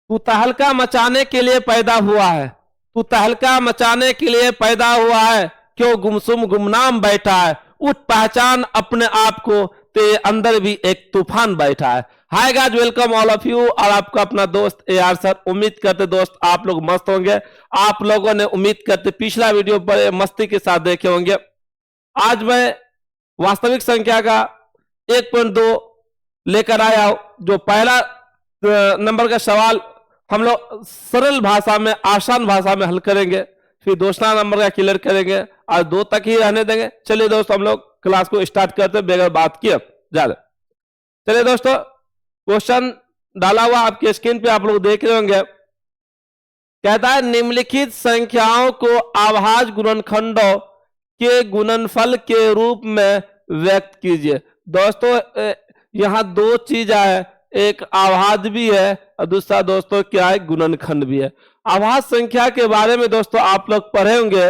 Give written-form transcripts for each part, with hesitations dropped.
तू तहलका मचाने के लिए पैदा हुआ है, तू तहलका मचाने के लिए पैदा हुआ है, क्यों गुमसुम गुमनाम बैठा है, उठ पहचान अपने आप को, तेरे अंदर भी एक तूफान बैठा है। Hi guys, welcome all of you, और आपका अपना दोस्त AR सर। उम्मीद करते दोस्त आप लोग मस्त होंगे। आप लोगों ने उम्मीद करते पिछला वीडियो बड़े मस्ती के साथ देखे होंगे। आज मैं वास्तविक संख्या का 1.2 लेकर आया हूं। जो पहला नंबर का सवाल हम लोग सरल भाषा में, आसान भाषा में हल करेंगे, फिर दूसरा नंबर का क्लियर करेंगे, आज 2 तक ही रहने देंगे। चलिए दोस्तों, हम लोग क्लास को स्टार्ट करते बगैर बात किए ज्यादा। चलिए दोस्तों, क्वेश्चन डाला हुआ आपके स्क्रीन पे आप लोग देख रहे होंगे। कहता है निम्नलिखित संख्याओं को अभाज्य गुणनखंडों के गुणनफल के रूप में व्यक्त कीजिए। दोस्तों यहां 2 चीज है, एक अभाज्य भी है और दूसरा दोस्तों क्या है, गुणनखंड भी है। अभाज्य संख्या के बारे में दोस्तों आप लोग पढ़े होंगे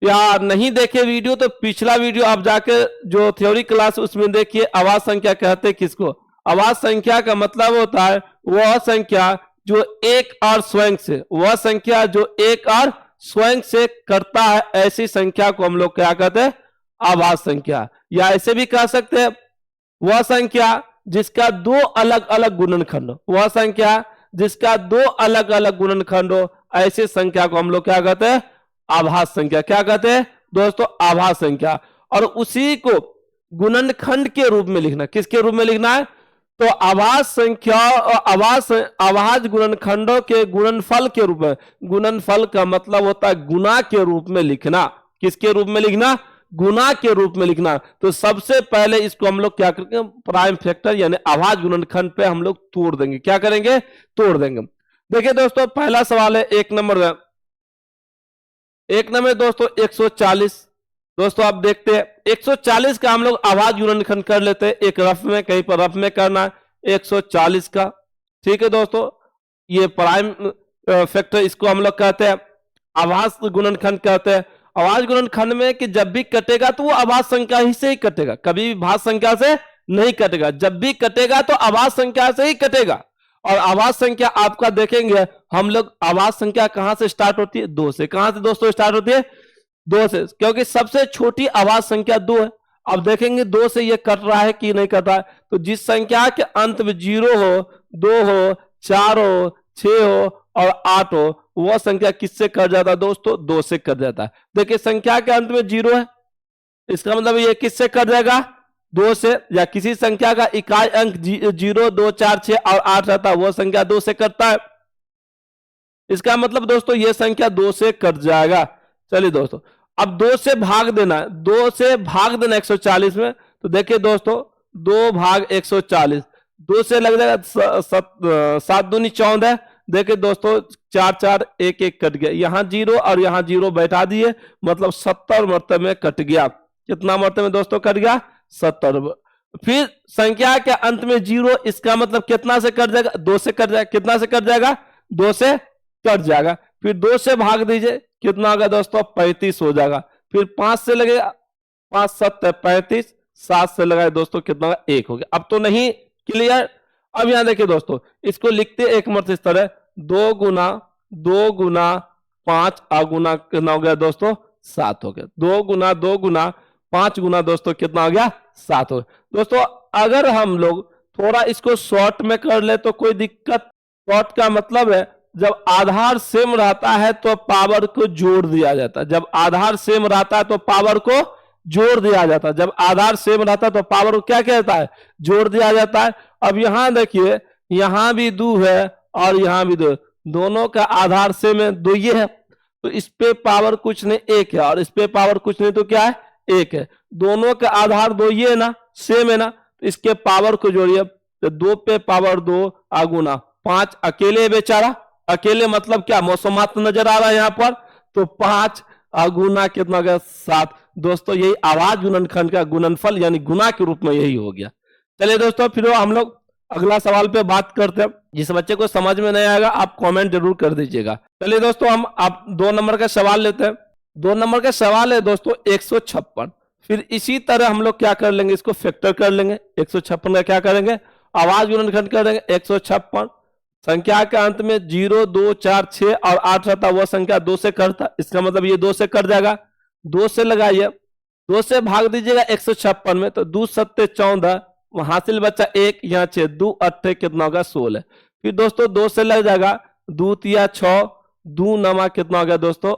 या नहीं देखे वीडियो तो पिछला वीडियो आप जाके जो थ्योरी क्लास उसमें देखिए। अभाज्य संख्या कहते किसको? अभाज्य संख्या का मतलब होता है वह संख्या जो एक और स्वयं से, वह संख्या जो एक और स्वयं से करता है, ऐसी संख्या को हम लोग क्या कहते हैं? अभाज्य संख्या। या ऐसे भी कह सकते हैं वह संख्या जिसका 2 अलग अलग गुणनखंड हो, वह संख्या जिसका 2 अलग अलग गुणनखंड हो, ऐसी संख्या को हम लोग क्या कहते हैं? अभाज्य संख्या। क्या कहते हैं दोस्तों? अभाज्य संख्या। और उसी को गुणनखंड के रूप में लिखना, किसके रूप में लिखना है? तो अभाज्य संख्या और अभाज्य गुणनखंडों के गुणनफल के रूप में। गुणनफल का मतलब होता है गुना के रूप में लिखना। किसके रूप में लिखना? गुना के रूप में लिखना। तो सबसे पहले इसको हम लोग क्या करेंगे? प्राइम फैक्टर यानी अभाज्य गुणनखंड पे हम लोग तोड़ देंगे। क्या करेंगे? तोड़ देंगे। देखिए दोस्तों, पहला सवाल है 1 नंबर में। 1 नंबर दोस्तों 140। दोस्तों आप देखते हैं 140 का हम लोग अभाज्य गुणनखंड कर लेते हैं। एक रफ में, कहीं पर रफ में करना है 140 का। ठीक है दोस्तों, ये प्राइम फैक्टर इसको हम लोग कहते हैं अभाज्य गुणनखंड कहते हैं। अभाज्य गुणनखंड में कि जब भी कटेगा तो वो अभाज्य संख्या ही से ही कटेगा, कभी भी भाज्य संख्या से नहीं कटेगा। जब भी कटेगा तो अभाज्य संख्या से ही कटेगा। और अभाज्य संख्या आपका देखेंगे हम लोग, अभाज्य संख्या कहां से स्टार्ट होती है? 2 से। कहां से दोस्तों स्टार्ट होती है? 2 से, क्योंकि सबसे छोटी अभाज्य संख्या 2 है। अब देखेंगे 2 से ये कट रहा है कि नहीं कट रहा है। तो जिस संख्या के अंत में 0 हो, 2 हो, 4 हो, 6 हो और 8 हो, वह संख्या किससे कट जाता है दोस्तों? 2 से कट जाता है। देखिए संख्या के अंत में 0 है, इसका मतलब ये किससे कट जाएगा? 2 से। या किसी संख्या का इकाई अंक 0, 2, 4, 6 और 8 रहता है, वह संख्या 2 से कटता है। इसका मतलब दोस्तों ये संख्या 2 से कट जाएगा। चलिए दोस्तों, अब 2 से भाग देना है, 2 से भाग देना 140 में। तो देखिए दोस्तों 2 भाग 140, 2 से लग जाएगा 7 दूनी 14। देखिए दोस्तों 4 4 1 1 कट गया, यहां 0 और यहां 0 बैठा दिए, मतलब 70 मरतबे में कट गया। कितना मरतबे में दोस्तों कट गया? 70। फिर संख्या के अंत में 0, इसका मतलब कितना से कट जाएगा? 2 से कट जाएगा। कितना से कट जाएगा? 2 से कट जाएगा। फिर 2 से भाग दीजिए, कितना होगा दोस्तों? 35 हो जाएगा। फिर 5 से लगेगा, 5 7 35, 7 से लगाए दोस्तों कितना होगा? 1 हो गया। अब तो नहीं क्लियर? अब यहां देखिए दोस्तों, इसको लिखते एक मत इस तरह, 2 गुना 2 गुना 5 गुना कितना हो गया दोस्तों? 7 हो गया। 2 गुना 2 गुना 5 गुना दोस्तों कितना हो गया? 7 हो गया। दोस्तों अगर हम लोग थोड़ा इसको शॉर्ट में कर ले तो कोई दिक्कत। शॉर्ट का मतलब है जब आधार सेम रहता है तो पावर को जोड़ दिया जाता है। जब आधार सेम रहता है तो पावर को जोड़ दिया जाता है। जब आधार सेम रहता है तो पावर को क्या कहता है? जोड़ दिया जाता है। अब यहां देखिए, यहां भी 2 है और यहां भी 2, दोनों का आधार सेम है, 2 ये है, तो इस पे पावर कुछ नहीं 1 है, और इस पे पावर कुछ नहीं तो क्या है? 1 है। दोनों का आधार 2 ये है ना, सेम है ना, तो इसके पावर को जोड़िए, तो 2 पे पावर 2 गुना 5 अकेले बेचारा, अकेले मतलब क्या? मौसमात नजर आ रहा है यहाँ पर, तो 5 गुना कितना गया? 7। दोस्तों यही अभाज्य गुणनखंड का गुणनफल यानी गुना के रूप में यही हो गया। चलिए दोस्तों, फिर हम लोग अगला सवाल पे बात करते हैं। जिस बच्चे को समझ में नहीं आएगा आप कमेंट जरूर कर दीजिएगा। चलिए दोस्तों, हम आप 2 नंबर का सवाल लेते हैं। 2 नंबर का सवाल है दोस्तों 156। फिर इसी तरह हम लोग क्या कर लेंगे? इसको फैक्टर कर लेंगे। 156 का क्या करेंगे? अभाज्य गुणनखंड कर देंगे 156। संख्या के अंत में 0, 2, 4, 6 और 8 रहता, वह संख्या 2 से कटता, इसका मतलब ये 2 से कट जाएगा। 2 से लगाइए, 2 से भाग दीजिएगा 156 में, तो 2 सत्ते 14, हासिल बच्चा 1, यहाँ 6, 2 अट्ठे कितना होगा 16। फिर दोस्तों 2 से लग जाएगा, 2 तिया 6, 2 नमा कितना हो गया दोस्तों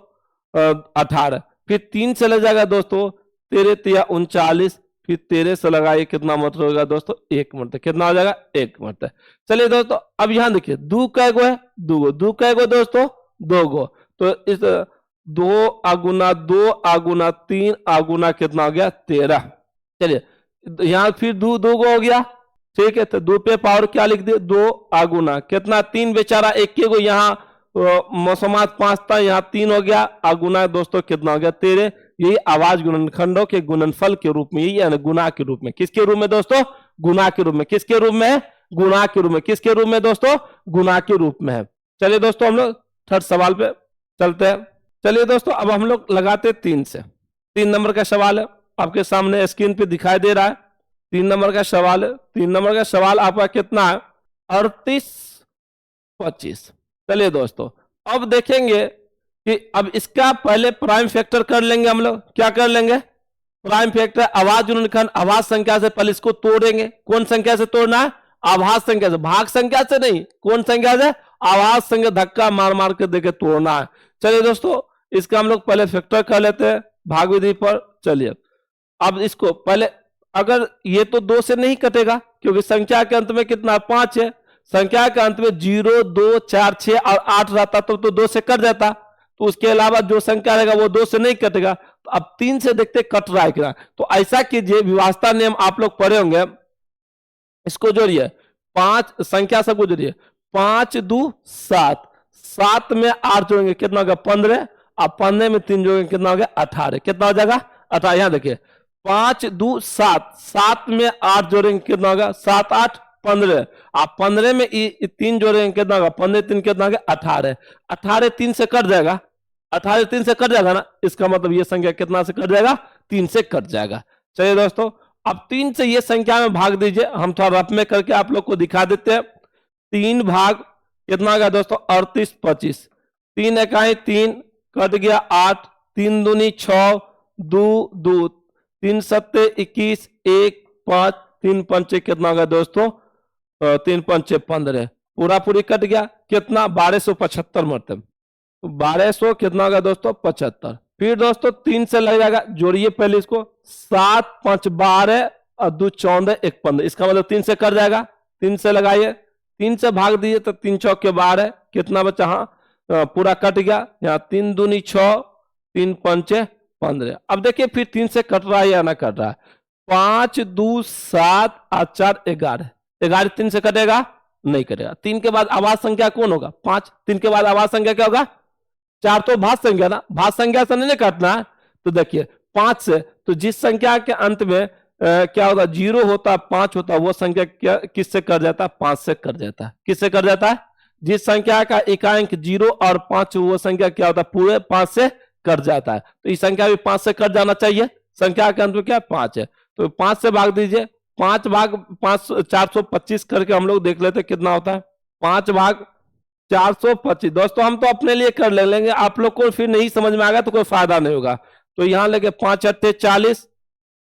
18। फिर 3 से लग जाएगा दोस्तों 13 तिया 39, फिर 13 से लगाइए कितना मतलब होगा दोस्तों 1 मरते, कितना हो जाएगा 1 मरते। चलिए दोस्तों अब यहाँ देखिए 2 कै गो है, 2 गो, 2 कै गो दोस्तों 2 गो, तो इस 2 आगुना 2 आगुना 3 आगुना कितना हो गया 13। चलिए यहाँ फिर 2 2 गो हो गया, ठीक है, तो 2 पे पावर क्या लिख दिए 2 आगुना कितना 3, बेचारा एक के गो यहाँ मौसमात 5 था, यहाँ 3 हो गया, आगुना दोस्तों कितना हो गया 13। यही आवाज गुणनखंडों के गुणनफल के रूप में, यही है गुना के रूप में, किसके रूप में दोस्तों गुना के रूप में, किसके रूप में गुना के रूप में, किसके रूप में दोस्तों गुना के रूप में है। चलिए दोस्तों हम लोग थर्ड सवाल पे चलते हैं। चलिए दोस्तों अब हम लोग लगाते 3 से, 3 नंबर का सवाल है, आपके सामने स्क्रीन पे दिखाई दे रहा है। 3 नंबर का सवाल है, 3 नंबर का सवाल आपका कितना है 38 25। चलिए दोस्तों अब देखेंगे कि अब इसका पहले प्राइम फैक्टर कर लेंगे हम लोग, क्या कर लेंगे प्राइम फैक्टर, आवाज गुणनखंड, आवाज संख्या से पहले इसको तोड़ेंगे। कौन संख्या से तोड़ना है आवाज संख्या से, भाग संख्या से नहीं, कौन संख्या से आवाज संख्या, धक्का मार मार के देके तोड़ना है। चलिए दोस्तों इसका हम लोग पहले फैक्टर कर लेते हैं भाग विधि पर। चलिए अब इसको पहले, अगर ये तो 2 से नहीं कटेगा क्योंकि संख्या के अंत में कितना 5 है, संख्या के अंत में 0, 2, 4, 6 और 8 रहता तो 2 से कट जाता, तो उसके अलावा जो संख्या रहेगा वो 2 से नहीं कटेगा। तो अब 3 से देखते कट रहा है क्या, तो ऐसा कीजिए, विभाजता नियम आप लोग पढ़े होंगे, इसको जोड़िए 5 संख्या सबको जोड़िए, 5 2 7, 7 में 8 जोड़ेंगे कितना होगा 15, अब 15 में 3 जोड़ेंगे कितना हो गया 18, कितना हो जाएगा 18। यहाँ देखिए 5 2 7, 7 में 8 जोड़ेंगे कितना होगा 7 8 15, आप 15 में 3 जोड़ेंगे कितना होगा 15 3 कितना होगा 18, 18 3 से कट जाएगा, 18 3 से कट जाएगा ना, इसका मतलब ये संख्या कितना से कट जाएगा 3 से कट जाएगा। चलिए दोस्तों अब 3 से ये संख्या में भाग दीजिए, हम थोड़ा रफ में करके आप लोग को दिखा देते हैं। 3 भाग कितना होगा दोस्तों 38 25, 3 इकाई 3 कट गया 8, 3 दूनी 6, 2 2, 3 सत्ते 21, 1 5, 3 पंचे कितना होगा दोस्तों 3 पंचे 15, पूरा पूरी कट गया कितना 1275 मतलब 1200 कितना होगा दोस्तों 75। फिर दोस्तों 3 से लग जाएगा, जोड़िए पहले इसको 7 5 12 और 2 14 1 15, इसका मतलब 3 से कट जाएगा, 3 से लगाइए, 3 से भाग दीजिए तो 3 चौके 12 कितना बचा, हाँ पूरा कट गया, यहाँ 3 दूनी 6, 3 पंचे 15। अब देखिए फिर 3 से कट रहा है या ना कट रहा है, 5 2 7 और 4 11, 11 3 से कटेगा नहीं कटेगा। 3 के बाद आवाज संख्या कौन होगा 5, 3 के बाद आवाज संख्या क्या होगा 4, तो भाज संख्या ना, भाज संख्या से नहीं काटना है। तो देखिए 5 से, तो जिस संख्या के अंत में क्या होता 0 होता 5 होता, वो संख्या क्या किससे कट जाता है 5 से कट जाता है, किससे कट जाता है, जिस संख्या का एकांक 0 और 5 वो संख्या क्या होता है पूरे 5 से कट जाता है, तो इस संख्या भी 5 से कट जाना चाहिए, संख्या के अंत में क्या 5 है, तो 5 से भाग दीजिए, 5 भाग 5 425 करके हम लोग देख लेते कितना होता है, 5 भाग 425। दोस्तों हम तो अपने लिए कर लेंगे, आप लोग को फिर नहीं समझ में आएगा तो कोई फायदा नहीं होगा, तो यहां लेके 5 अट्ठे 40,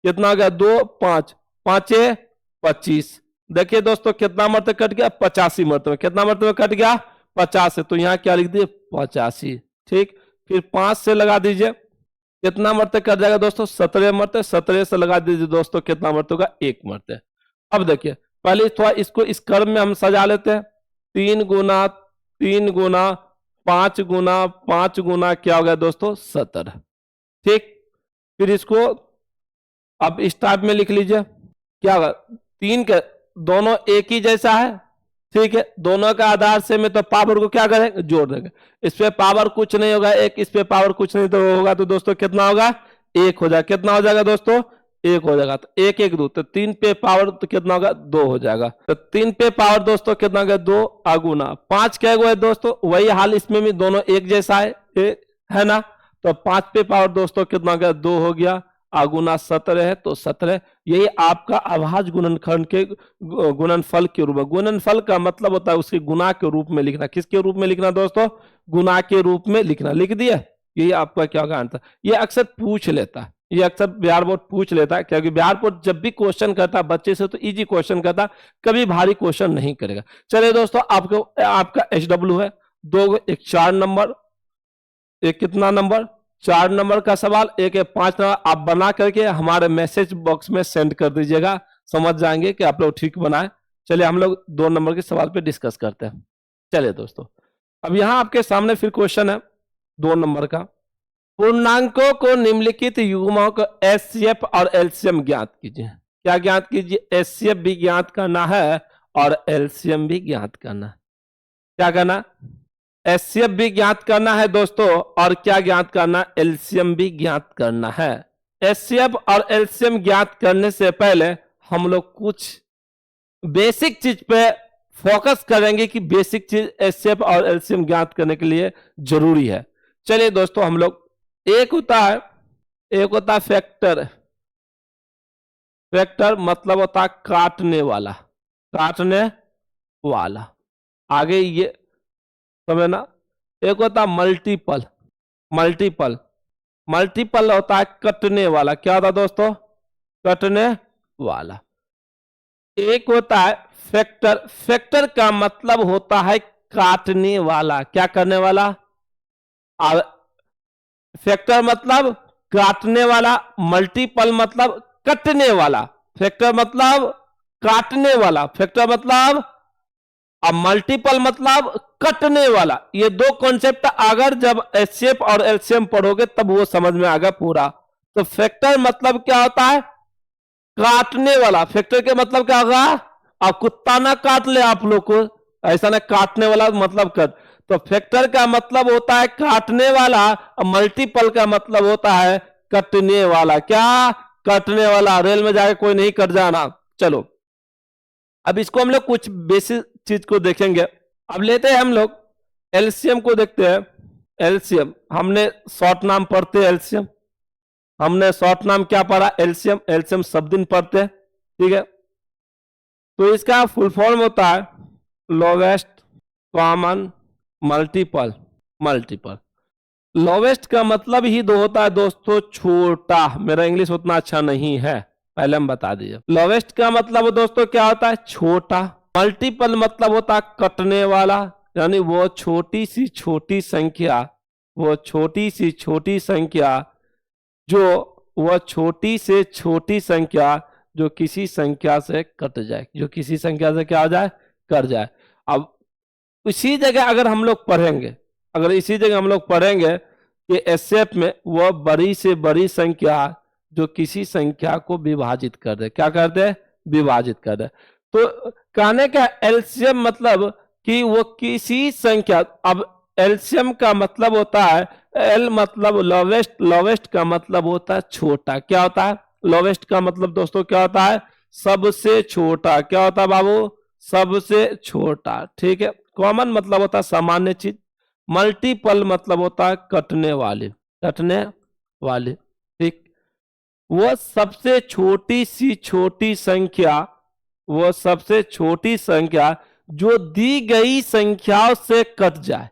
कितना हो गया 2 5 5 25। देखिए दोस्तों कितना मरते कट गया 85 मरते, कितना मरते कट गया 50 है, तो यहाँ क्या लिख दिए 85, ठीक। फिर 5 से लगा दीजिए, कितना मरते कट जाएगा दोस्तों 17 मरते, 17 से लगा दीजिए दोस्तों कितना मरते होगा 1 मरते। अब देखिए पहले थोड़ा इसको इस क्रम में हम सजा लेते हैं, 3 गुना 3 गुना 5 गुना 5 गुना क्या हो गया दोस्तों 70, ठीक। फिर इसको अब इस टाइप में लिख लीजिए, क्या होगा 3 के दोनों एक ही जैसा है, ठीक है, दोनों का आधार से में तो पावर को क्या करेंगे जोड़ देंगे, इस पे पावर कुछ नहीं होगा 1, इस पे पावर कुछ नहीं तो होगा, तो दोस्तों कितना होगा 1 हो जाएगा, कितना हो जाएगा दोस्तों 1 हो जाएगा, तो 1 1 2, तो 3 पे पावर तो कितना होगा 2 हो जाएगा, तो 3 पे पावर दोस्तों कितना होगा 2 आगुना 5 क्या है दोस्तों, वही हाल इसमें भी दोनों एक जैसा है ना, तो 5 पे पावर दोस्तों कितना हो गया 2 हो गया, गुना 17 है तो 17। यही आपका अभाज्य गुणनखंड के गुणनफल के रूप में। गुणनफल का मतलब होता है उसके गुना के रूप में लिखना। किसके रूप में लिखना दोस्तों? गुना के रूप में लिखना। लिख दिया? यही आपका क्या होगा आंसर। ये अक्सर पूछ लेता है, ये अक्सर बिहार बोर्ड पूछ लेता है, क्योंकि बिहार बोर्ड जब भी क्वेश्चन करता है बच्चे से तो इजी क्वेश्चन करता, कभी भारी क्वेश्चन नहीं करेगा। चलिए दोस्तों, आपको आपका HW है, दो एक 4 नंबर, एक कितना नंबर? 4 नंबर का सवाल, एक 5 नंबर। आप बना करके हमारे मैसेज बॉक्स में सेंड कर दीजिएगा, समझ जाएंगे कि आप लोग ठीक बनाए। चलिए हम लोग 2 नंबर के सवाल पे डिस्कस करते हैं। चलिए दोस्तों, अब यहाँ आपके सामने फिर क्वेश्चन है 2 नंबर का। पूर्णांकों को निम्नलिखित युग्मों को HCF और LCM ज्ञात कीजिए। क्या ज्ञात कीजिए? HCF भी ज्ञात करना है और LCM भी ज्ञात करना है। क्या करना? HCF भी ज्ञात करना है दोस्तों, और क्या ज्ञात करना? LCM भी ज्ञात करना है। HCF और LCM ज्ञात करने से पहले हम लोग कुछ बेसिक चीज पे फोकस करेंगे कि बेसिक चीज HCF और LCM ज्ञात करने के लिए जरूरी है। चलिए दोस्तों, हम लोग एक होता है फैक्टर। फैक्टर मतलब होता है काटने वाला, काटने वाला। आगे ये समझना। एक होता है मल्टीपल। मल्टीपल, मल्टीपल होता है कटने वाला। क्या होता है दोस्तों? कटने वाला। एक होता है फैक्टर। फैक्टर का मतलब होता है काटने वाला। क्या करने वाला? फैक्टर मतलब काटने वाला, मल्टीपल मतलब कटने वाला। फैक्टर मतलब काटने वाला, फैक्टर मतलब, अब मल्टीपल मतलब कटने वाला। ये 2 कॉन्सेप्ट अगर जब HCF और LCM पढ़ोगे तब वो समझ में आएगा पूरा। तो फैक्टर मतलब क्या होता है? काटने वाला। फैक्टर के मतलब क्या होगा? अब कुत्ता ना काट ले आप लोग को, ऐसा ना, काटने वाला मतलब कट। तो फैक्टर का मतलब होता है काटने वाला, और मल्टीपल का मतलब होता है कटने वाला। क्या? कटने वाला। रेल में जाके कोई नहीं कट जाना। चलो, अब इसको हम लोग कुछ बेसिक चीज को देखेंगे। अब लेते हैं हम लोग LCM को देखते हैं। LCM हमने शॉर्ट नाम पढ़ते हैं। LCM हमने शॉर्ट नाम क्या पढ़ा? LCM। LCM सब दिन पढ़ते हैं, ठीक है। तो इसका फुल फॉर्म होता है lowest common multiple. Multiple, lowest का मतलब ही दो होता है दोस्तों छोटा। मेरा इंग्लिश उतना अच्छा नहीं है, पहले हम बता दीजिए। लोवेस्ट का मतलब दोस्तों क्या होता है? छोटा। मल्टीपल मतलब होता है कटने वाला, यानी वो छोटी सी छोटी संख्या, वो छोटी सी छोटी संख्या जो, वह छोटी से छोटी संख्या जो किसी संख्या से कट जाए, जो किसी संख्या से क्या हो जाए? कट जाए। अब इसी जगह अगर हम लोग पढ़ेंगे, अगर इसी जगह हम लोग पढ़ेंगे कि HCF में वह बड़ी से बड़ी संख्या जो किसी संख्या को विभाजित कर दे। क्या कर दे? विभाजित कर दे। तो कहने का LCM मतलब कि वो किसी संख्या, अब LCM का मतलब होता है, L मतलब लोवेस्ट, लोवेस्ट का मतलब होता है छोटा। क्या होता है? लोवेस्ट का मतलब दोस्तों क्या होता है? सबसे छोटा। क्या होता है बाबू? सबसे छोटा, ठीक है। कॉमन मतलब होता है सामान्य चीज। मल्टीपल मतलब होता है कटने वाले, कटने वाले, ठीक। वो सबसे छोटी सी छोटी संख्या, वो सबसे छोटी संख्या जो दी गई संख्याओं से कट जाए,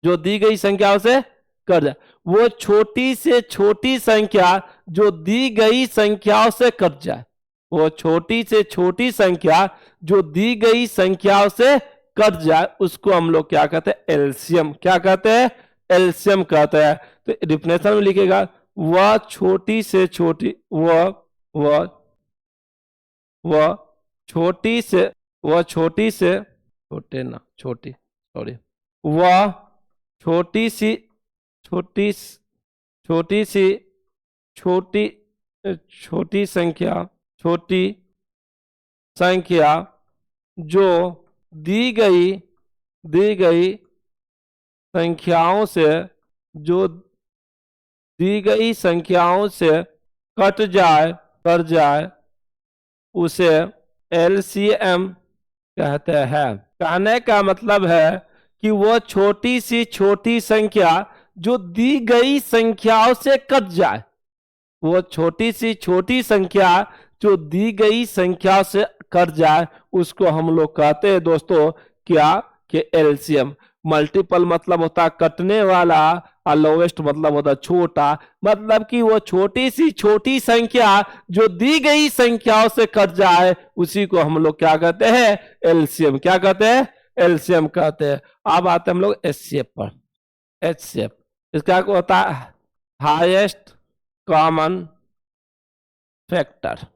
जो दी गई संख्याओं से कट जाए। वो छोटी से छोटी संख्या जो दी गई संख्याओं से कट जाए, वो छोटी से छोटी संख्या जो दी गई संख्याओं से कट जाए, उसको हम लोग क्या कहते हैं? LCM। क्या कहते हैं? LCM कहते हैं। तो डिफिनेशन में लिखेगा, वह छोटी से छोटी, वह छोटी से, वह छोटी से, छोटे ना, छोटी, सॉरी, वह छोटी सी छोटी छोटी सी छोटी छोटी संख्या, छोटी संख्या जो दी गई संख्याओं से, जो दी गई संख्याओं से कट जाए, उसे LCM कहते हैं। कहने का मतलब है कि वो छोटी सी छोटी संख्या जो दी गई संख्याओं से कट जाए, वो छोटी सी छोटी संख्या जो दी गई संख्या से कट जाए उसको हम लोग कहते हैं दोस्तों क्या कि एलसीएम। मल्टीपल मतलब होता है कटने वाला और लोवेस्ट मतलब होता है छोटा, मतलब कि वो छोटी सी छोटी संख्या जो दी गई संख्याओं से कट जाए उसी को हम लोग क्या कहते हैं, एलसीएम। क्या कहते हैं, एलसीएम कहते हैं। अब आते हैं हम लोग एचसीएफ पर। एचसीएफ इसका क्या होता है, highest common factor.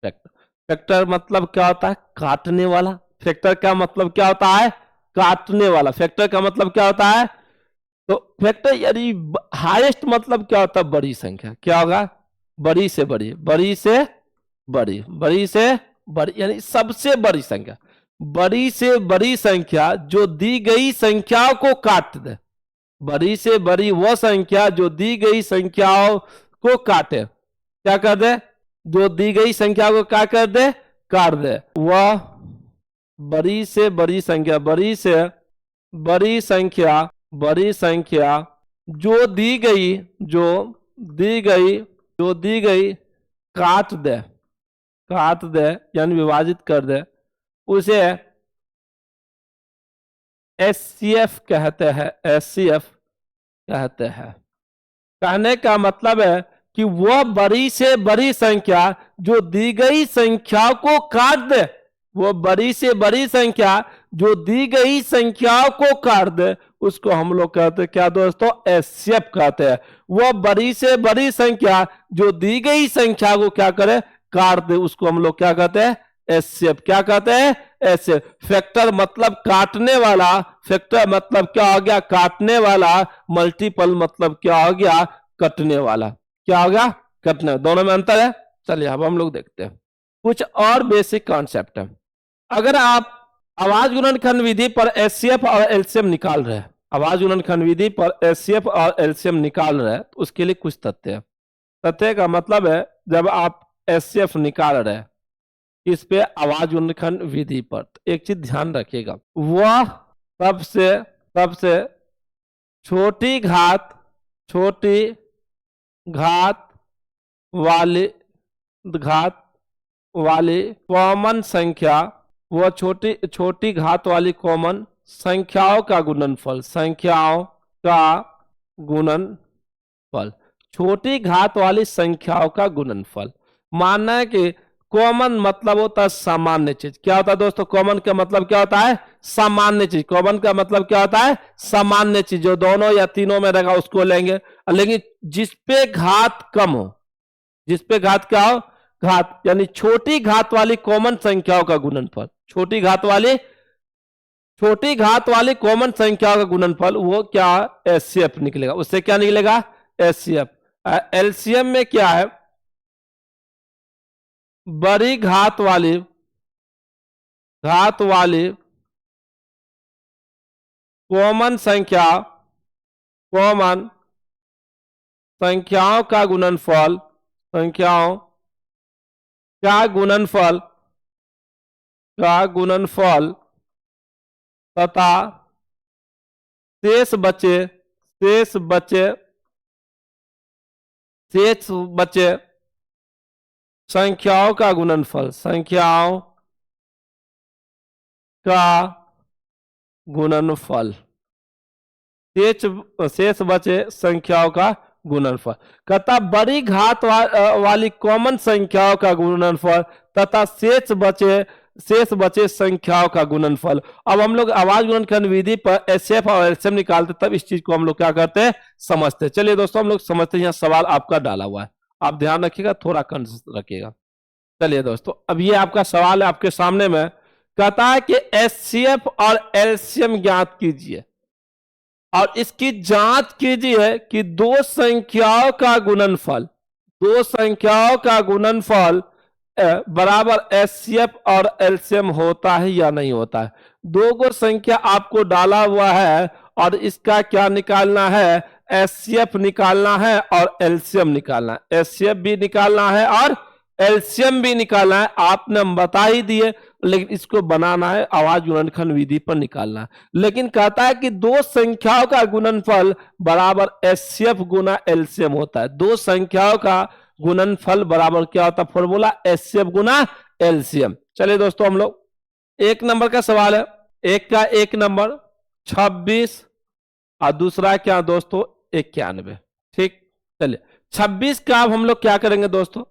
Factor factor मतलब क्या होता है, काटने वाला। फैक्टर का मतलब क्या होता है, काटने वाला। फैक्टर का मतलब क्या होता है, तो फैक्टर यानी हाईएस्ट मतलब क्या होता है, बड़ी संख्या। क्या होगा, बड़ी से बड़ी, बड़ी से बड़ी, बड़ी से बड़ी यानी सबसे बड़ी संख्या। बड़ी से बड़ी संख्या जो दी गई संख्याओं को काट दे। बड़ी से बड़ी वह संख्या जो दी गई संख्याओं को काटे। क्या कर दे, जो दी गई संख्या को क्या कर दे, काट दे। वह बड़ी से बड़ी संख्या, बड़ी से बड़ी संख्या, बड़ी संख्या जो दी गई, जो दी गई, जो दी गई काट दे, काट दे यानी विभाजित कर दे, उसे एचसीएफ कहते हैं। एचसीएफ कहते हैं। कहने का मतलब है कि वह बड़ी से बड़ी संख्या जो दी गई संख्या को काट दे, वो बड़ी से बड़ी संख्या जो दी गई संख्याओं को काट दे उसको हम लोग कहते हैं क्या दोस्तों, एचसीएफ कहते हैं। वह बड़ी से बड़ी संख्या जो दी गई संख्या को क्या करे, काट दे, उसको हम लोग क्या कहते हैं, एचसीएफ। क्या कहते हैं, एचसीएफ। फैक्टर मतलब काटने वाला, फैक्टर मतलब क्या हो गया, काटने वाला। मल्टीपल मतलब क्या हो गया, कटने वाला। क्या हो गया, कटने। दोनों में अंतर है। चलिए अब हम लोग देखते हैं कुछ और बेसिक कॉन्सेप्ट है। अगर आप आवाज गुणनखंड विधि पर एचसीएफ और एलसीएम निकाल रहे हैं, आवाज गुणनखंड विधि पर एचसीएफ और एलसीएम निकाल रहे हैं, तो उसके लिए कुछ तथ्य है। तथ्य का मतलब है जब आप एचसीएफ निकाल रहे हैं इस पे आवाज गुणनखंड विधि पर, तो एक चीज ध्यान रखिएगा, वह सबसे सबसे छोटी घात, छोटी घात वाली, घात वाली कॉमन संख्या, वह छोटी छोटी घात वाली कॉमन संख्याओं का गुणनफल, संख्याओं का गुणनफल, छोटी घात वाली संख्याओं का गुणनफल। मानना है कि कॉमन मतलब होता है सामान्य चीज। क्या होता है दोस्तों, कॉमन का मतलब क्या होता है, सामान्य चीज। कॉमन का मतलब क्या होता है, सामान्य चीज। जो दोनों या तीनों में रहेगा उसको लेंगे। लेकिन जिसपे घात कम हो, जिसपे घात क्या हो, घात यानी छोटी घात वाली कॉमन संख्याओं का गुणनफल। छोटी घात वाली, छोटी घात वाली कॉमन संख्याओं का गुणनफल वो क्या, एचसीएफ निकलेगा। उससे क्या निकलेगा, एचसीएफ। एलसीएम में क्या है, बड़ी घात वाली, घात वाली कॉमन संख्या, कॉमन संख्याओं का गुणनफल, संख्याओं का गुणनफल, का गुणनफल तथा शेष बचे, शेष बचे, शेष बचे संख्याओं का गुणनफल, संख्याओं का गुणनफल, शेष बचे संख्याओं का गुणनफल। तथा बड़ी घात वाली कॉमन संख्याओं का गुणनफल तथा शेष बचे संख्याओं का गुणनफल। अब हम लोग आवाज गुणनखंड विधि पर एचसीएफ और एलसीएम निकालते, तब इस चीज को हम लोग क्या करते हैं, समझते हैं। चलिए दोस्तों हम लोग समझते हैं। यहाँ सवाल आपका डाला हुआ है, आप ध्यान रखिएगा, थोड़ा कंस रखिएगा। चलिए दोस्तों अब ये आपका सवाल है आपके सामने में। कहता है कि एचसीएफ और एलसीएम ज्ञात कीजिए और इसकी जांच कीजिए कि दो संख्याओं का गुणनफल, दो संख्याओं का गुणनफल बराबर एचसीएफ और एलसीएम होता है या नहीं होता है। दो गो संख्या आपको डाला हुआ है और इसका क्या निकालना है, एचसीएफ निकालना है और एलसीएम निकालना है। एचसीएफ भी निकालना है और एलसीएम भी निकालना है। आपने हम बता ही दिए, लेकिन इसको बनाना है आवाज गुणनखंड विधि पर निकालना है। लेकिन कहता है कि दो संख्याओं का गुणनफल बराबर एचसीएफ गुना एलसीएम होता है। दो संख्याओं का गुणनफल बराबर क्या होता है, फॉर्मूला एचसीएफ गुना एलसीएम। चलिए दोस्तों हम लोग 1 नंबर का सवाल है, एक का 1 नंबर 26 और दूसरा क्या दोस्तों 91। ठीक, चलिए 26 का अब हम लोग क्या करेंगे दोस्तों,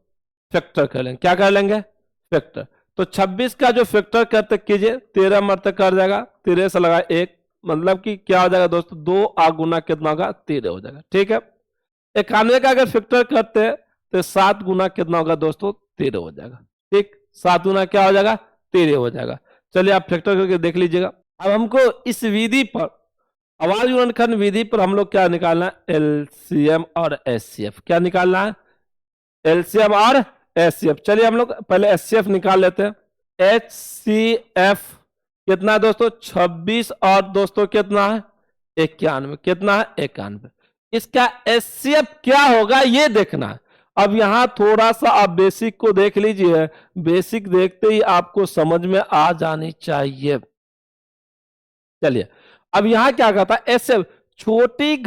फैक्टर कर लेंगे। क्या कर लेंगे, फैक्टर। तो 26 का जो फैक्टर करते कीजिए 13 मरते कर जाएगा, 13 से लगा 1, मतलब कि क्या हो जाएगा दोस्तों 2 आ गुना कितना होगा 13 हो जाएगा। ठीक है, 91 का अगर फैक्टर करते हैं तो 7 गुना कितना होगा दोस्तों 13 हो जाएगा। ठीक, 7 गुना क्या हो जाएगा 13 हो जाएगा। चलिए आप फैक्टर करके देख लीजिएगा। अब हमको इस विधि पर, अवाज गुणनखंड विधि पर हम लोग क्या निकालना है, एलसीएम और एचसीएफ। क्या निकालना है, एलसीएम और एचसीएफ। चलिए हम लोग पहले एचसीएफ निकाल लेते हैं। एचसीएफ कितना है दोस्तों 26 और दोस्तों कितना है 91, कितना है 91। इसका एचसीएफ क्या होगा ये देखना है। अब यहां थोड़ा सा आप बेसिक को देख लीजिए, बेसिक देखते ही आपको समझ में आ जानी चाहिए। चलिए अब यहां क्या कहता है, एचसीएफ छोटी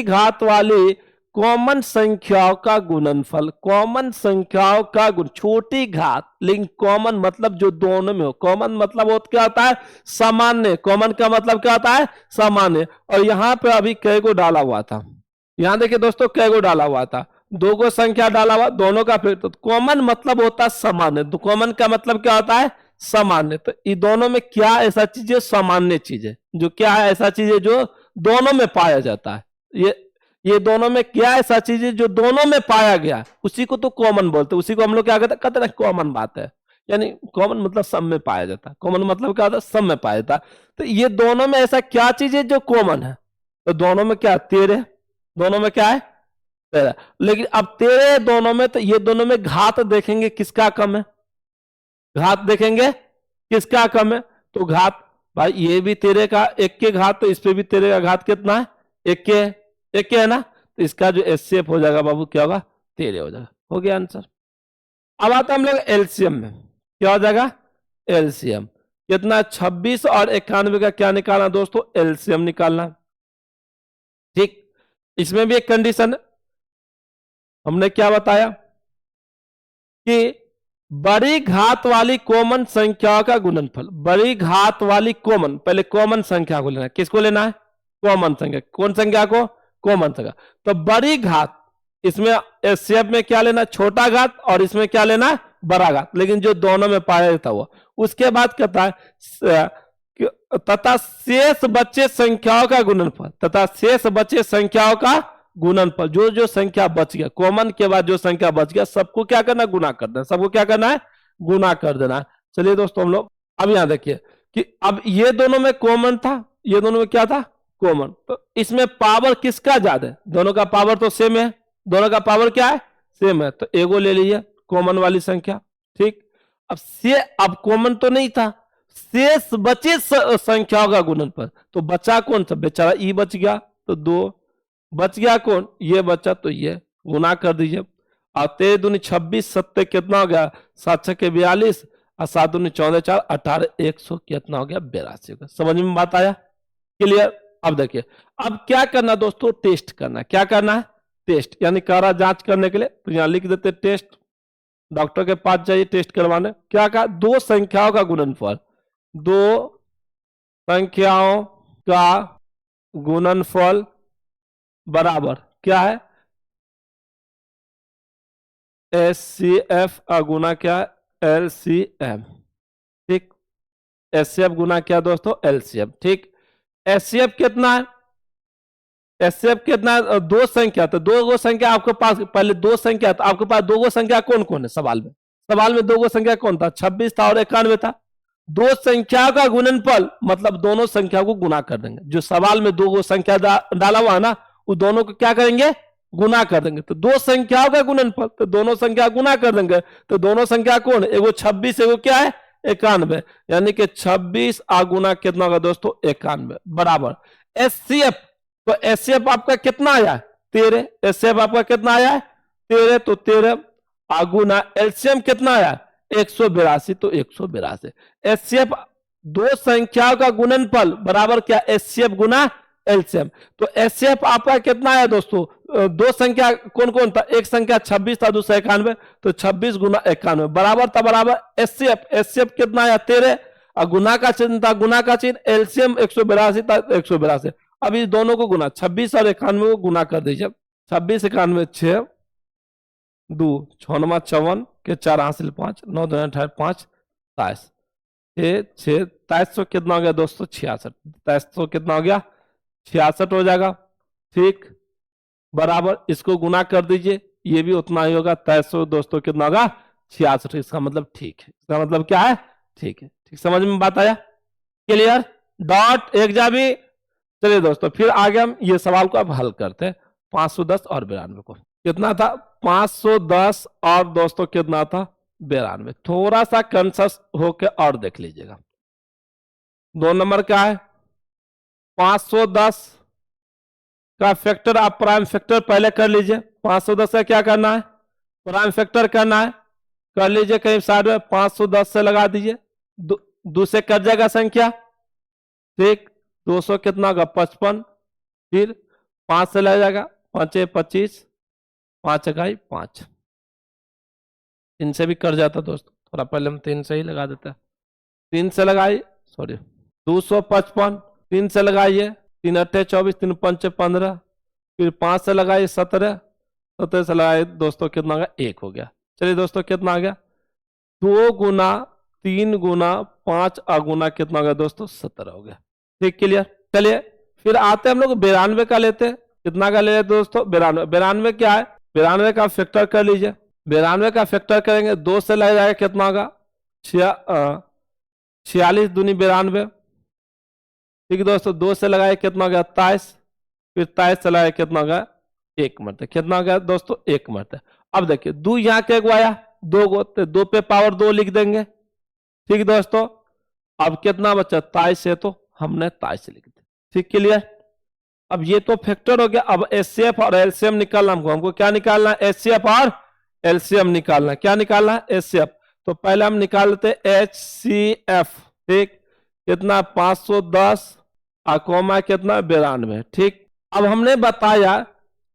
घात वाली कॉमन संख्याओं का गुणनफल, कॉमन संख्याओं का गुण, छोटी घात लेकिन कॉमन मतलब जो दोनों में हो। कॉमन मतलब वो क्या होता है, सामान्य। कॉमन का मतलब क्या होता है, सामान्य। और यहां पे अभी कै गो डाला हुआ था, यहां देखिए दोस्तों कै गो डाला हुआ था, 2 गो संख्या डाला हुआ, दोनों का फिर तो कॉमन मतलब होता है सामान्य। तो कॉमन का मतलब क्या होता है, सामान्य। तो ये दोनों में क्या ऐसा चीज है, सामान्य चीज है, जो क्या है ऐसा चीज है जो दोनों में पाया जाता है। ये दोनों में क्या ऐसा चीज है जो दोनों में पाया गया, उसी को तो कॉमन बोलते हैं। उसी को हम लोग क्या कहते हैं, कॉमन बात है। यानी कॉमन मतलब सब में पाया जाता है। कॉमन मतलब क्या होता है, सब में पाया जाता है। तो ये दोनों में ऐसा क्या चीज है जो कॉमन है, तो दोनों में क्या 13, दोनों में क्या है 13। लेकिन अब 13 दोनों में, तो ये दोनों में घात देखेंगे किसका कम है, घात देखेंगे किसका कम है। तो घात भाई ये भी 13 का 1 के घात, तो इस पे भी 13 का घात कितना है 1 के है ना। तो इसका जो एचसीएफ हो जाएगा बाबू क्या होगा 13 हो जाएगा। हो गया आंसर। अब आता हम लोग एलसीएम में, क्या हो जाएगा एलसीएम कितना 26 और 91 का क्या निकालना दोस्तों, एलसीएम निकालना। ठीक, इसमें भी एक कंडीशन है, हमने क्या बताया कि बड़ी घात वाली कॉमन संख्याओं का गुणनफल, बड़ी घात वाली कॉमन, पहले कॉमन संख्या को लेना है। किसको लेना है, कॉमन संख्या। कौन संख्या को, कॉमन संख्या। तो बड़ी घात, इसमें एचसीएफ में क्या लेना, छोटा घात, और इसमें क्या लेना बड़ा घात, लेकिन जो दोनों में पाया जाता हुआ। उसके बाद कहता है तथा शेष बचे संख्याओं का गुणनफल, तथा शेष बचे संख्याओं का गुणनफल। जो जो संख्या बच गया, कॉमन के बाद जो संख्या बच गया सबको क्या करना, गुना कर देना। सबको क्या करना है, गुना कर देना। चलिए दोस्तों हम लोग अब यहां देखिए कि अब ये दोनों में कॉमन था, ये दोनों में क्या था कॉमन। तो इसमें पावर किसका ज्यादा है, दोनों का पावर तो सेम है, दोनों का पावर क्या है सेम है। तो एगो ले लीजिए कॉमन वाली संख्या। ठीक, अब कॉमन तो नहीं था, शेष बचे संख्याओं का गुणनफल। तो बचा कौन सा, बेचारा ई बच गया, तो 2 बच गया कौन, ये बचा, तो ये गुना कर दीजिए। और 13 दूनी 26, 7 कितना हो गया 7 6 के 42, और 7 दूनी 14 4 18 100 कितना हो गया 82। समझ में बात आया, क्लियर। अब देखिए अब क्या करना दोस्तों, टेस्ट करना। क्या करना है, टेस्ट, यानी कारा जांच करने के लिए। तो यहां लिख देते टेस्ट, डॉक्टर के पास जाइए टेस्ट करवाने। क्या कहा, 2 संख्याओं का गुणनफल, 2 संख्याओं का गुणनफल बराबर क्या है एचसीएफ गुना क्या है एलसीएम। ठीक, एचसीएफ गुना क्या दोस्तों एलसीएम। ठीक, एचसीएफ कितना है, एचसीएफ कितना है, 2 संख्या। तो 2 गो संख्या आपके पास, पहले 2 संख्या, तो आपके पास 2 गो संख्या कौन कौन है सवाल में, सवाल में 2 गो संख्या कौन था, 26 था और 91 था। 2 संख्या का गुणनफल मतलब दोनों संख्या को गुना कर देंगे। जो सवाल में 2 गो संख्या डाला हुआ है ना, वो दोनों को क्या करेंगे, गुना कर देंगे। तो 2 संख्याओं का गुणनफल, तो दोनों संख्या गुना कर देंगे। तो दोनों संख्या कौन है, एगो 26, एगो क्या है 91, यानी कि 26 आ गुना कितना होगा दोस्तों 91 बराबर एचसीएफ। तो एचसीएफ आपका कितना आया 13, एचसीएफ आपका कितना आया 13, तो 13 आगुना एलसीएम कितना आया 182, तो 182 एचसीएफ 2 संख्याओं का गुणनफल बराबर क्या एचसीएफ गुना एलसीएम। तो एचसीएफ आपका कितना है दोस्तों, दो संख्या कौन कौन था, एक संख्या 26 था, दूसरा 91, तो 26 गुना 91 बराबर था बराबर एचसीएफ। एचसीएफ कितना आया 13, और गुना का चिन्ह था, गुना का चिन्ह, एलसीएम 182 था, 182। अब इस दोनों को गुना 26 और 91 को गुना कर दीजिए। 26 91 6 2 6 9 54 के 4 हासिल 5 9 2 28 5 27 6 2300 कितना हो गया दोस्तों 66। 2300 कितना हो गया 66 हो जाएगा। ठीक बराबर इसको गुना कर दीजिए, ये भी उतना ही होगा 2300 दोस्तों कितना होगा 66। इसका मतलब ठीक है, इसका मतलब क्या है ठीक है। ठीक समझ में बात आया, क्लियर। डॉट एक जा भी। चलिए दोस्तों फिर आगे हम ये सवाल को अब हल करते हैं। 510 और 92 को कितना था 510 और दोस्तों कितना था 92। थोड़ा सा कंसस होके और देख लीजिएगा। 2 नंबर क्या है 510 का फैक्टर, आप प्राइम फैक्टर पहले कर लीजिए। 510 से क्या करना है प्राइम फैक्टर करना है, कर लीजिए कहीं साइड में 510 से लगा दीजिए, दो से कट जाएगा संख्या। ठीक 200 कितना होगा 55, फिर 5 से लग जाएगा 5 25 5 1 5, 3 से भी कट जाता दोस्तों, थोड़ा पहले हम 3 से ही लगा देते हैं। 3 से लगाइए, सॉरी 255, 3 से लगाइए 3 8 24 3 5 15, फिर 5 से लगाइए 17, 17 से लगाइए दोस्तों कितना आ गया 1 हो गया। चलिए दोस्तों कितना आ गया 2 गुना 3 गुना 5 गुना कितना हो गया दोस्तों 17 हो गया। ठीक क्लियर। चलिए फिर आते हम लोग 92 का लेते हैं। कितना का ले लेते दोस्तों 92। 92 क्या है 92 का फैक्टर कर लीजिए। 92 का फैक्टर करेंगे 2 से लग जाएगा कितना होगा 46 दूनी 92। ठीक दोस्तों 2 से लगाए कितना हो गया 27, फिर 27 से लगाए कितना हो गया 1 मरते, कितना हो गया दोस्तों 1 मरते। अब देखिए 2 यहाँ के गो आया 2 गो, तो 2 पे पावर 2 लिख देंगे। ठीक दोस्तों अब कितना बचा 27 है तो हमने 27 लिख दिया। ठीक क्लियर। अब ये तो फैक्टर हो गया। अब एचसीएफ और एलसीएम निकालना हमको क्या निकालना है एचसीएफ और एलसीएम निकालना है। क्या निकालना है एचसीएफ। तो पहले हम निकाल लेते एचसीएफ। ठीक कितना 510 कोमा कितना 92। ठीक अब हमने बताया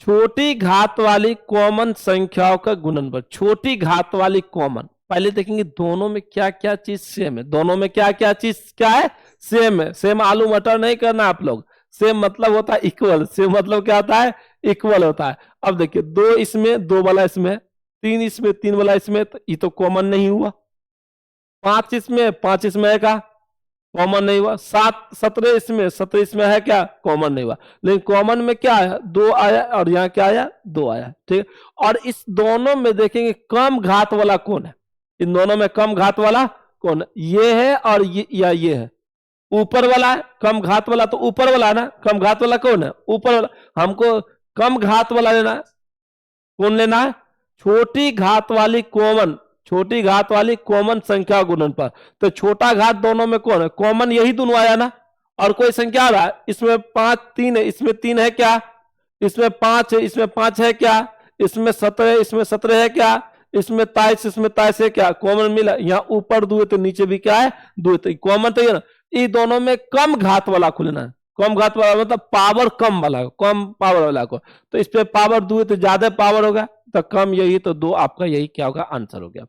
छोटी घात वाली कॉमन संख्याओं का गुणनफल। छोटी घात वाली कॉमन, पहले देखेंगे दोनों में क्या क्या चीज सेम है। दोनों में क्या क्या चीज क्या है सेम है। सेम आलू मटर नहीं करना आप लोग, सेम मतलब होता है इक्वल। सेम मतलब क्या होता है इक्वल होता है। अब देखिए 2 इसमें 2 वाला इसमें, 3 इसमें 3 वाला इसमें, तो ये तो कॉमन नहीं हुआ। 5 इसमें 5 इसमें है क्या कॉमन नहीं हुआ। 17 इसमें 17 इसमें है क्या कॉमन नहीं हुआ। लेकिन कॉमन में क्या आया 2 आया और यहाँ क्या आया 2 आया। ठीक और इस दोनों में देखेंगे कम घात वाला कौन है। इन दोनों में कम घात वाला कौन है, ये है और ये है। ऊपर वाला है कम घात वाला, तो ऊपर वाला है ना। कम घात वाला कौन है ऊपर वाला। हमको कम घात वाला लेना है। कौन लेना है छोटी घात वाली कॉमन, छोटी घात वाली कॉमन संख्या गुणनफल। तो छोटा घात दोनों में कौन है कॉमन, यही दोनों आया ना। और कोई संख्या आ रहा है इसमें 5 3 है, इसमें 3 है क्या, इसमें 5 है, इसमें 5 है क्या, इसमें 17 है, इसमें 17 है क्या, इसमें 23 इसमें 23 है क्या कॉमन मिला। यहाँ ऊपर 2 है तो नीचे भी क्या है 2 है, तो कॉमन तो ये ना। ये दोनों में कम घात वाला खुलना है। कम घात वाला मतलब पावर कम वाला, कम पावर वाला को। तो इस पे पावर 2 है तो ज्यादा पावर होगा, तो कम यही, तो 2 आपका यही क्या होगा आंसर हो गया।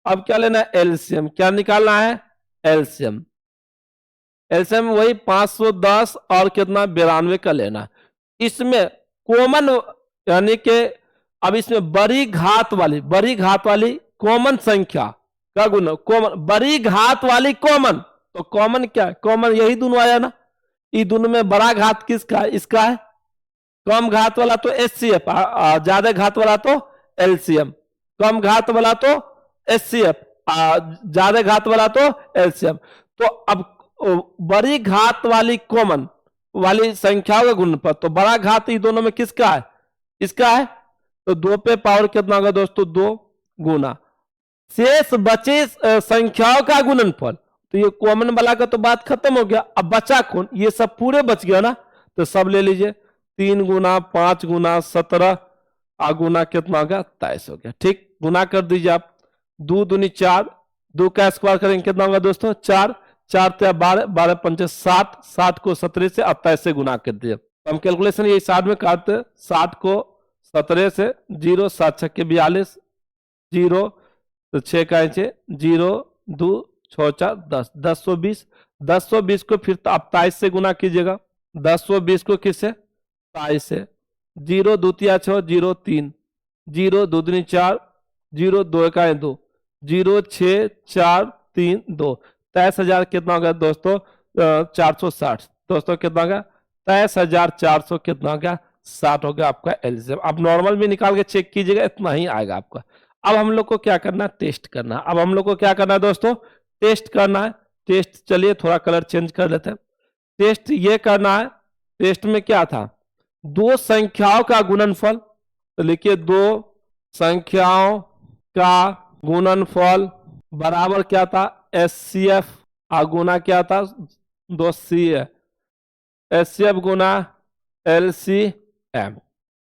अब क्या लेना है एलसीएम। क्या निकालना है एलसीएम। एलसीएम वही 510 और कितना 92 का लेना। इसमें कॉमन यानी कि अब इसमें बड़ी घात वाली कॉमन संख्या का गुण, कॉमन बड़ी घात वाली कॉमन। तो कॉमन क्या है कॉमन यही दोनों आया ना। ये दोनों में बड़ा घात किसका है इसका है। कम घात वाला तो एचसीएफ, ज्यादा घात वाला तो एलसीएम। कम घात वाला तो एचसीएफ, ज्यादा घात वाला तो एलसीएम। तो अब बड़ी घात वाली कॉमन वाली संख्याओं का गुणनफल, तो बड़ा घात ये दोनों में किसका है इसका है। तो 2 पे पावर कितना होगा दोस्तों 2 गुना शेष बचे संख्याओं का गुणनफल। तो ये कॉमन वाला का तो बात खत्म हो गया। अब बचा कौन, ये सब पूरे बच गया ना। तो सब ले लीजिए 3 गुना 5 गुना 17 गुना कितना हो गया 23 हो गया। ठीक गुना कर दीजिए आप। 2 दूनी 4, 2 का स्क्वायर करेंगे कितना होगा दोस्तों 4, 4 3 12, 12 5 7, 7 को 17 से 28 से गुना कर दिया। हम कैलकुलेशन यही 60 में काटते, 60 को 17 से, 0 7 6 के 42, 0 तो 6 का 0 2 6 4 10, 1020, 1020 को फिर 27 से गुना कीजिएगा, 1020 को किससे 27 से, 0 2 3 6 0 3, 0 2 3 4, 0 2 का 2, 0 6 4 3 2, 23,000 कितना हो गया दोस्तों 460, दोस्तों कितना हो गया 23,400 कितना हो गया 60 हो गया आपका एलसीएम। आप नॉर्मल भी निकाल के चेक कीजिएगा, इतना ही आएगा आपका। अब हम लोग को क्या करना है, टेस्ट करना है। अब हम लोग को क्या करना है दोस्तों, टेस्ट करना है। टेस्ट चलिए थोड़ा कलर चेंज कर लेते हैं। टेस्ट ये करना है, टेस्ट में क्या था, दो संख्याओं का गुणनफल, तो लिखिए दो संख्याओं का गुणनफल बराबर क्या था एचसीएफ, और गुना क्या था 2C एचसीएफ गुना एलसीएम।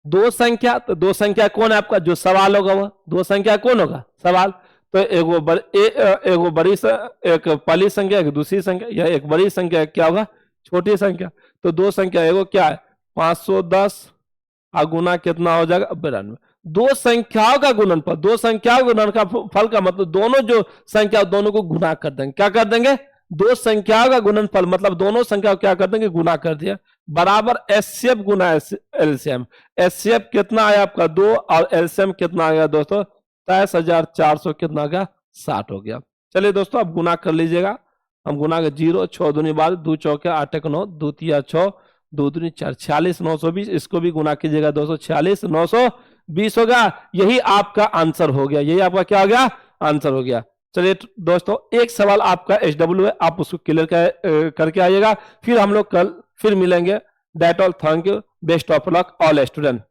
दो संख्या, तो दो संख्या कौन है आपका, जो सवाल होगा वह दो संख्या कौन होगा सवाल, तो एक बड़ी एक पहली संख्या, एक दूसरी संख्या, या एक बड़ी संख्या क्या होगा छोटी संख्या। तो दो संख्या, एगो क्या है 510 और गुना कितना हो जाएगा 92। दो संख्याओं का गुणनफल, दो संख्याओं गुणन का फल का मतलब दोनों जो संख्या दोनों को गुना कर देंगे, क्या कर देंगे दो संख्याओं का गुणनफल मतलब दोनों संख्या क्या कर देंगे गुना कर दिया, बराबर एचसीएफ गुना एलसीएम। एचसीएफ कितना आया आपका 2 और एलसीएम कितना आ गया दोस्तों 23,400 कितना आ गया 60 हो गया। चलिए दोस्तों अब गुना कर लीजिएगा, हम गुना के 0 6 दूनी 12 2 चौके 8 1 9 2 3 6 2 दूनी 4 46 920, इसको भी गुना कीजिएगा दोस्तों 46 920 होगा। यही आपका आंसर हो गया, यही आपका क्या हो गया आंसर हो गया। चलिए दोस्तों एक सवाल आपका एचडब्ल्यू है, आप उसको क्लियर करके आइएगा, फिर हम लोग कल फिर मिलेंगे। That all, thank you, best of luck all student.